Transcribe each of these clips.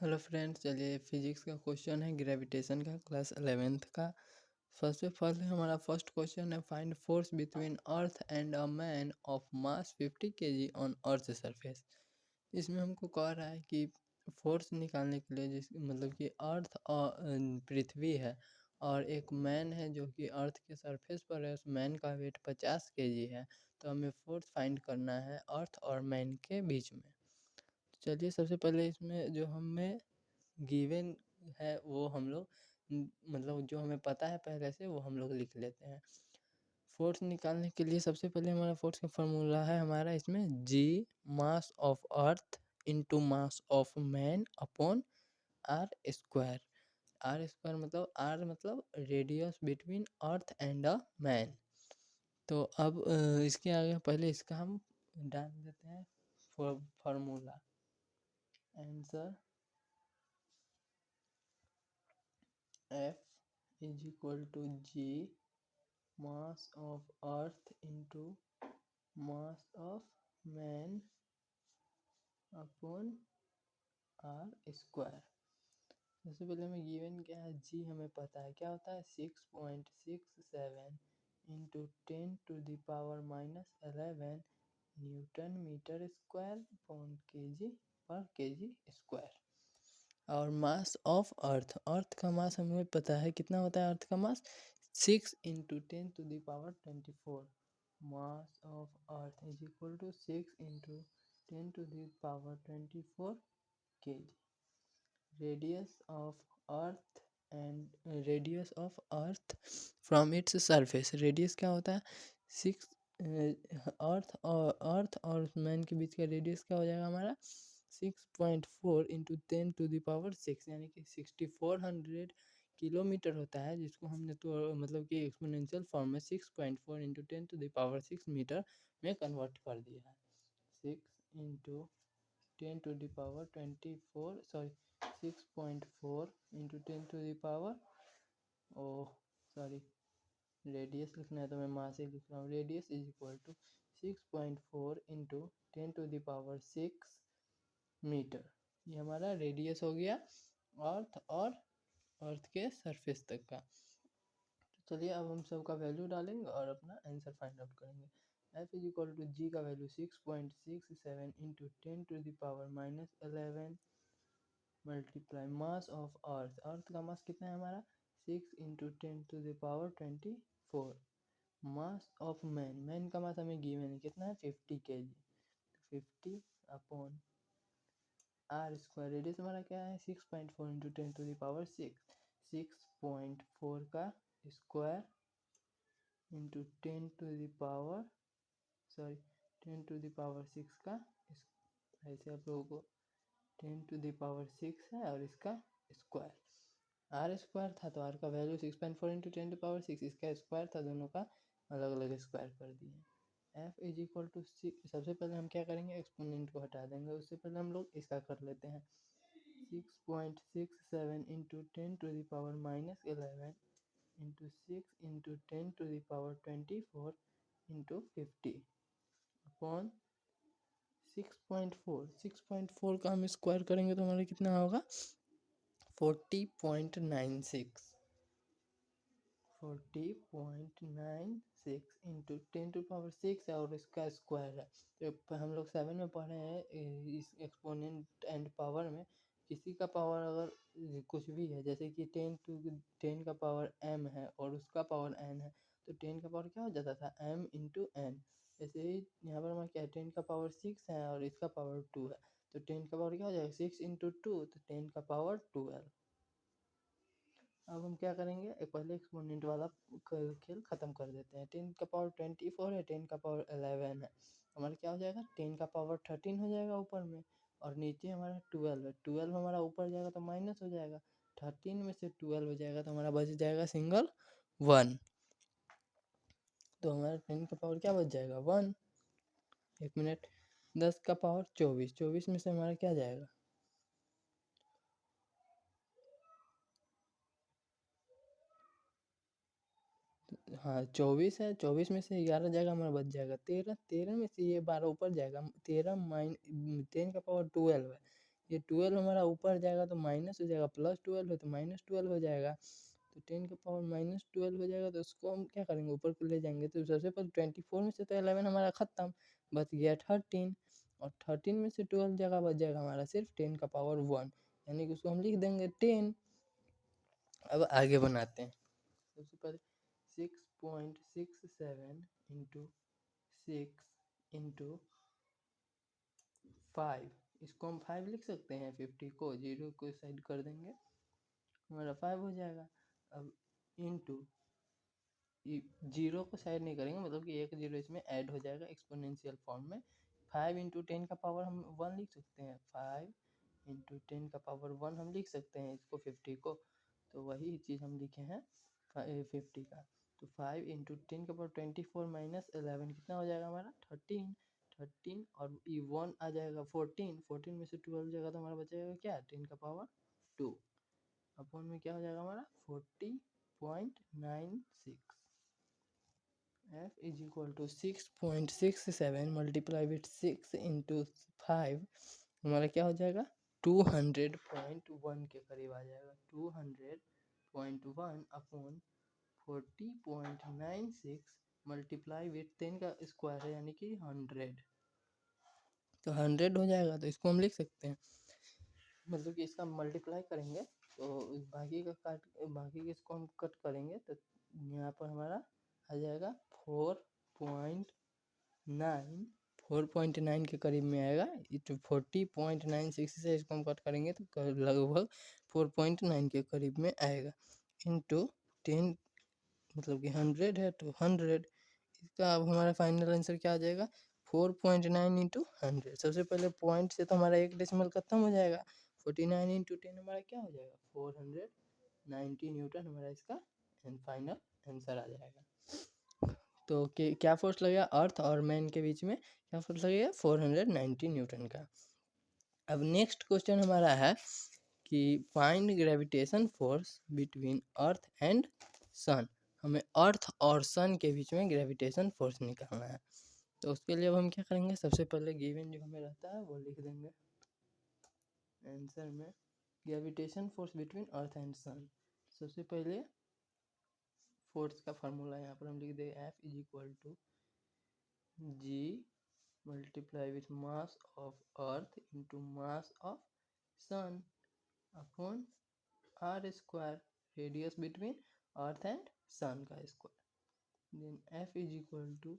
Hello friends, चलिए physics का question है ग्रेविटेशन का क्लास 11th का। सबसे पहले हमारा फर्स्ट क्वेश्चन है, find force between earth and a man of mass 50 kg on earth surface. इसमें हमको कह रहा है कि फोर्स निकालने के लिए जिस मतलब कि अर्थ और पृथ्वी है और एक मैन है जो कि अर्थ के सरफेस पर है। उस मैन का वेट 50 kg है, तो हमें फोर्स फाइंड करना है अर्थ और मैन के बीच में। चलिए सबसे पहले इसमें जो हमें गिवन है वो हम लोग मतलब जो हमें पता है पहले से वो हम लोग लिख लेते हैं। फोर्स निकालने के लिए सबसे पहले हमारा फोर्स का फॉर्मूला है हमारा इसमें G mass of earth into mass of man upon are square. R square मतलब आर मतलब radius between earth and a man. तो अब इसके आगे पहले इसका हम डाल देते हैं formula. Answer F is equal to G mass of earth into mass of man upon r square. सबसे पहले हमें गिवन क्या है, जी हमें पता है क्या होता है 6.67 into 10⁻⁻11 newton metre square upon KG पर केजी स्क्वायर। और मास ऑफ अर्थ, अर्थ का मास हमें पता है कितना होता है। अर्थ का mass 6 into 10⁻24। Mass of earth is equal to 6 into 10⁻24 kg। Radius of earth and radius of earth from its surface. Radius क्या होता है 6। अर्थ और मैन के बीच का रेडियस क्या हो जाएगा हमारा 6.4 इंटू 10⁻6 यानी कि 6400 किलोमीटर होता है, जिसको हमने तो मतलब कि एक्सपोनेंशियल फॉर्म में 6.4 इंटू 10⁻6 मीटर में कन्वर्ट कर दिया है। 6 इंटू 10⁻24 सॉरी 6.4 इंटू 10⁻, रेडियस लिखना है तो मैं मास ही लिख रहा हूँ। Radius is equal to 6.4 into 10⁻6 metre. ये हमारा रेडियस हो गया अर्थ और अर्थ के सरफेस तक का। तो चलिए अब हम सबका वैल्यू डालेंगे और अपना आंसर फाइंड आउट करेंगे। F is equal to G का value 6.67 into 10⁻11 multiply mass of earth. Earth का मास कितना है हमारा 6 into 10⁻24। Mass of man, man का मास हमें गिवन है कितना है 50 kg। 50 upon are square. Radius हमारा क्या है 6.4 इंटू 10⁻6। 6.4 का स्क्वायर इंटू 10⁻6 का ऐसे आप लोगों को 10⁻6 है और इसका स्क्वायर। आर स्क्वायर था तो आर का वैल्यू 6.4 इंटू 10⁻6, इसका स्क्वायर था, दोनों का अलग अलग स्क्वायर कर दिए। F is equal to 6। सबसे पहले हम क्या करेंगे एक्सपोनेंट को हटा देंगे, उससे पहले हम लोग इसका कर लेते हैं 6.67 into 10⁻11 into 6 into 10⁻24 into 50 upon 6.4। 6.4 का हम स्क्वायर करेंगे तो हमारा कितना होगा 40.96। 40.96 इंटू 10⁻6 है और इसका स्क्वायर है। तो हम लोग 7 में पढ़े हैं इस एक्सपोनेंट एंड पावर में, किसी का पावर अगर कुछ भी है जैसे कि 10 का पावर m है और उसका पावर n है, तो 10 का पावर क्या हो जाता था m इंटू n। ऐसे ही यहाँ पर हमारा क्या है 10 का पावर 6 है और इसका पावर 2 है, तो 10 का पावर क्या हो जाएगा 6 इंटू 2, तो 10 का पावर 12। अब हम क्या करेंगे पहले एक्सपोनेंट वाला खेल ख़त्म कर देते हैं। 10 का पावर 24 है, 10 का पावर 11 है, हमारा क्या हो जाएगा 10 का पावर 13 हो जाएगा ऊपर में, और नीचे हमारा 12 है। 12 हमारा ऊपर जाएगा तो माइनस हो जाएगा, 13 में से 12 हो जाएगा तो हमारा बच जाएगा सिंगल 1। तो हमारा 10 का पावर क्या बच जाएगा 1। एक मिनट, 10 का पावर 24, 24 में से हमारा क्या जाएगा हाँ 24 है, 24 में से 11 जाएगा हमारा बच जाएगा 13, 13 में से ये 12 ऊपर जाएगा 13 10 का पावर 12 है, ये 12 हमारा ऊपर जाएगा तो माइनस हो जाएगा, +12 है तो -12 हो जाएगा। तो 10 का पावर -12 हो जाएगा, तो उसको हम क्या करेंगे, ऊपर को ले जाएंगे। तो सबसे पहले 24 में से तो 11 हमारा खत्म, बच गया 13, और 13 में से 12 जगह बच जाएगा हमारा सिर्फ 10 का पावर 1, यानी कि उसको हम लिख देंगे 10। अब आगे बनाते हैं। सबसे पहले 6.67 इंटू 6 इंटू 5, इसको हम 5 लिख सकते हैं। 50 को 0 को साइड कर देंगे, हमारा 5 हो जाएगा। अब इंटू 0 को साइड नहीं करेंगे, मतलब कि एक 0 इसमें ऐड हो जाएगा एक्सपोनेंशियल फॉर्म में। 5 इंटू 10 का पावर हम 1 लिख सकते हैं, 5 इंटू 10 का पावर 1 हम लिख सकते हैं इसको 50 को। तो वही चीज़ हम लिखे हैं 50 का। तो 5 इंटू 10 का पावर 24 माइनस 11 कितना हो जाएगा हमारा 13, और ये 1 आ जाएगा 14 में से 12 जाएगा तो हमारा बचेगा क्या 10 का पावर 2 अपॉन में क्या हो जाएगा हमारा 40.96। F is equal to 6.67 multiply with 6 into 5, हमारा क्या हो जाएगा 200.1 के करीब आ जाएगा। 200.1 अपॉन 40.96 मल्टीप्लाई विथ 10 का स्क्वायर है, यानी कि 100, तो 100 हो जाएगा। तो इसको हम लिख सकते हैं, मतलब कि इसका मल्टीप्लाई करेंगे तो बाकी के इसको हम कट करेंगे, तो यहाँ पर हमारा आ जाएगा 4.9 के करीब में आएगा। 40.96 से इसको हम कट करेंगे तो लगभग 4.9 के करीब में आएगा। इंटू 10, मतलब कि 100 है तो 100, इसका अब हमारा फाइनल आंसर क्या आ जाएगा 4.9 इंटू 100। सबसे पहले पॉइंट से तो हमारा एक डेसिमल खत्म हो जाएगा। 49 इंटू 10 हमारा क्या हो जाएगा 490 न्यूटन, हमारा इसका फाइनल आंसर आ जाएगा। तो क्या फोर्स लगेगा अर्थ और मैन के बीच में, क्या फोर्स लगेगा 490 न्यूटन का। अब नेक्स्ट क्वेश्चन हमारा है कि find gravitation force between earth and sun. हमें अर्थ और सन के बीच में ग्रेविटेशन फोर्स निकालना है। तो उसके लिए अब हम क्या करेंगे, सबसे पहले गिवन जो हमें रहता है वो लिख देंगे आंसर में। Gravitation force between earth and sun, सबसे पहले फोर्स का फार्मूला यहाँ पर हम लिख देंगे F is equal to G multiply with mass of earth into mass of sun upon R square, radius between earth and sun का square. Then F is equal to,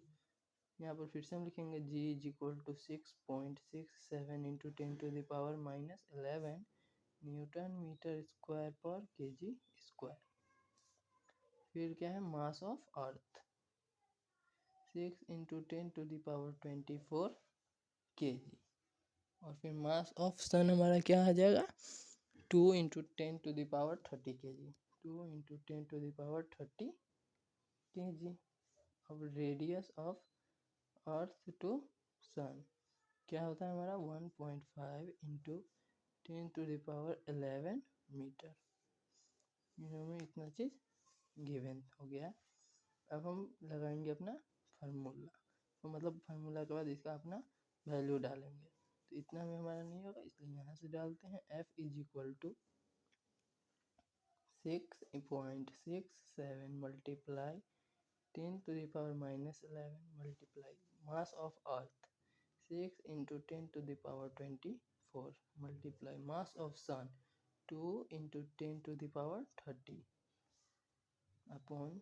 यहाँ पर फिर से हम लिखेंगे G is equal to 6.67 into 10 to the power -11 newton metre square पर KG square. फिर क्या है mass of earth 6 into 10 to the power 24 KG, और फिर मास ऑफ सन हमारा क्या आ जाएगा 2 into 10 to the power 30 KG, 2 into 10 to the power 30 KG. अब radius of earth to sun क्या होता है हमारा 1.5 into 10 to the power 11 metre. हमें इतना चीज़ गिवन हो गया। अब हम लगाएंगे अपना फार्मूला, तो मतलब फार्मूला के बाद इसका अपना वैल्यू डालेंगे। तो इतना में हमारा नहीं होगा, इसलिए यहाँ से डालते हैं F is equal to 6.67 multiply 10 to the power -11 multiply mass of earth 6 into 10 to the power 24 multiply mass of sun 2 into 10 to the power 30 upon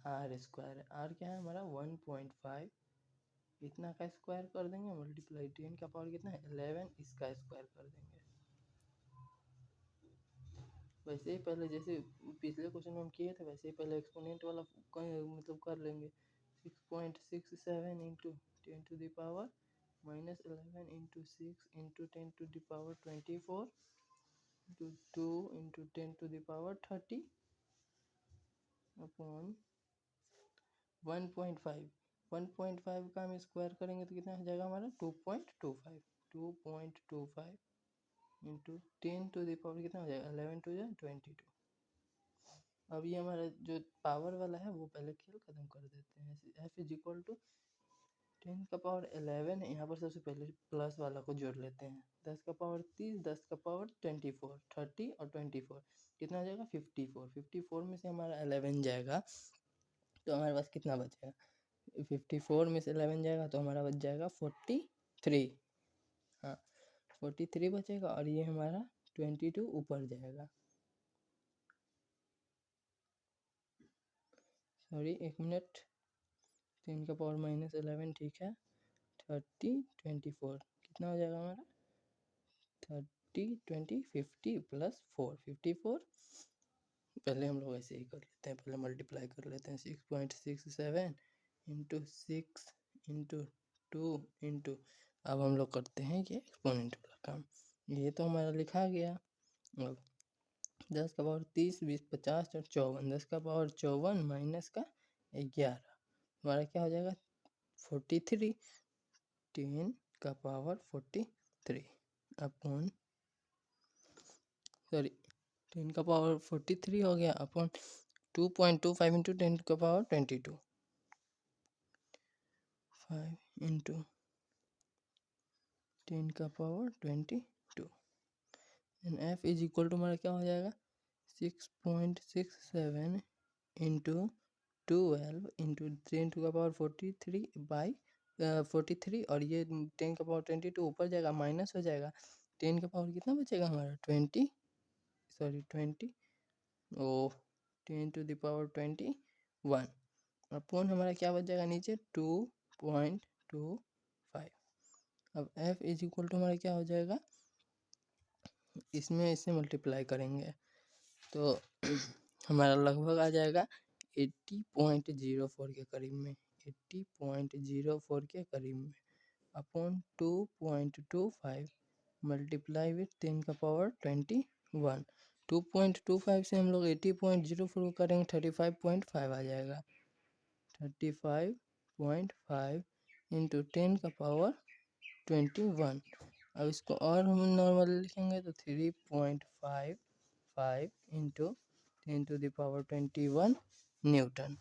R square. R क्या है हमारा 1.5, इतना का स्क्वायर कर देंगे मल्टीप्लाई 10 का पावर कितना है 11, इसका स्क्वायर कर देंगे। वैसे ही पहले जैसे पिछले क्वेश्चन में हम किए थे वैसे ही पहले एक्सपोनेंट वाला मतलब कर लेंगे। 6.67 into 10 to the power -11 into 6 into 10 to the power 24 into 2 into 10 to the power 30 upon 1.5। 1.5 का हम स्क्वायर करेंगे तो कितना हो जाएगा हमारा 2.25। 2.25 इंटू 10 टू द पावर कितना हो जाएगा 11 टू 22। अब ये हमारा जो पावर वाला है वो पहले खेल खत्म कर देते हैं। F इज इक्वल टू 10 का पावर 11 है। यहाँ पर सबसे पहले प्लस वाला को जोड़ लेते हैं। 10 का पावर 30, 10 का पावर 24, 30 और 24 कितना हो जाएगा 54। 54 में से हमारा 11 जाएगा तो हमारे पास कितना बचेगा? 54 में से 11 जाएगा तो हमारा बच जाएगा 43। हाँ 43 बचेगा और ये हमारा 22 ऊपर जाएगा। सॉरी एक मिनट, 10 का पावर -11 ठीक है। 30, 24 कितना हो जाएगा हमारा? 30, 20, 50 प्लस 4 54। पहले हम लोग ऐसे ही कर लेते हैं, पहले मल्टीप्लाई कर लेते हैं। 6.67 इंटू 6 इंटू 2 इंटू, अब हम लोग करते हैं ये एक्सपोनेंट वाला काम। ये तो हमारा लिखा गया। अब 10 का पावर 30, 20, 50 और 54। 10 का पावर 54 माइनस का 11 हमारा क्या हो जाएगा? 43। 10 का पावर 43 अपॉन, सॉरी 10 का पावर 43 हो गया अपॉन 2.25 इंटू 10 का पावर 22, 5 इंटू 10 का power 22। And F is equal to हमारा क्या हो जाएगा? 6.67 इंटू 12 इंटू 10 का पावर 43 बाई 43 और ये 10 का पावर 22 ऊपर जाएगा, माइनस हो जाएगा। 10 का पावर कितना बचेगा हमारा? 20 ओ 10 टू द पावर 21 अपॉन हमारा क्या बच जाएगा नीचे? 2.25। अब f इज इक्वल टू हमारा क्या हो जाएगा? इसमें इससे मल्टीप्लाई करेंगे तो हमारा लगभग आ जाएगा 80.04 के करीब में, 80.04 के करीब में अपॉन 2.25 मल्टीप्लाई विथ 10 का पावर 21। 2.25 से हम लोग 80.04 करेंगे 35.5 आ जाएगा। 35.5 इंटू 10 का पावर 21। अब इसको और हम नॉर्मल लिखेंगे तो 3.55 into 10 to the power 21 Newton.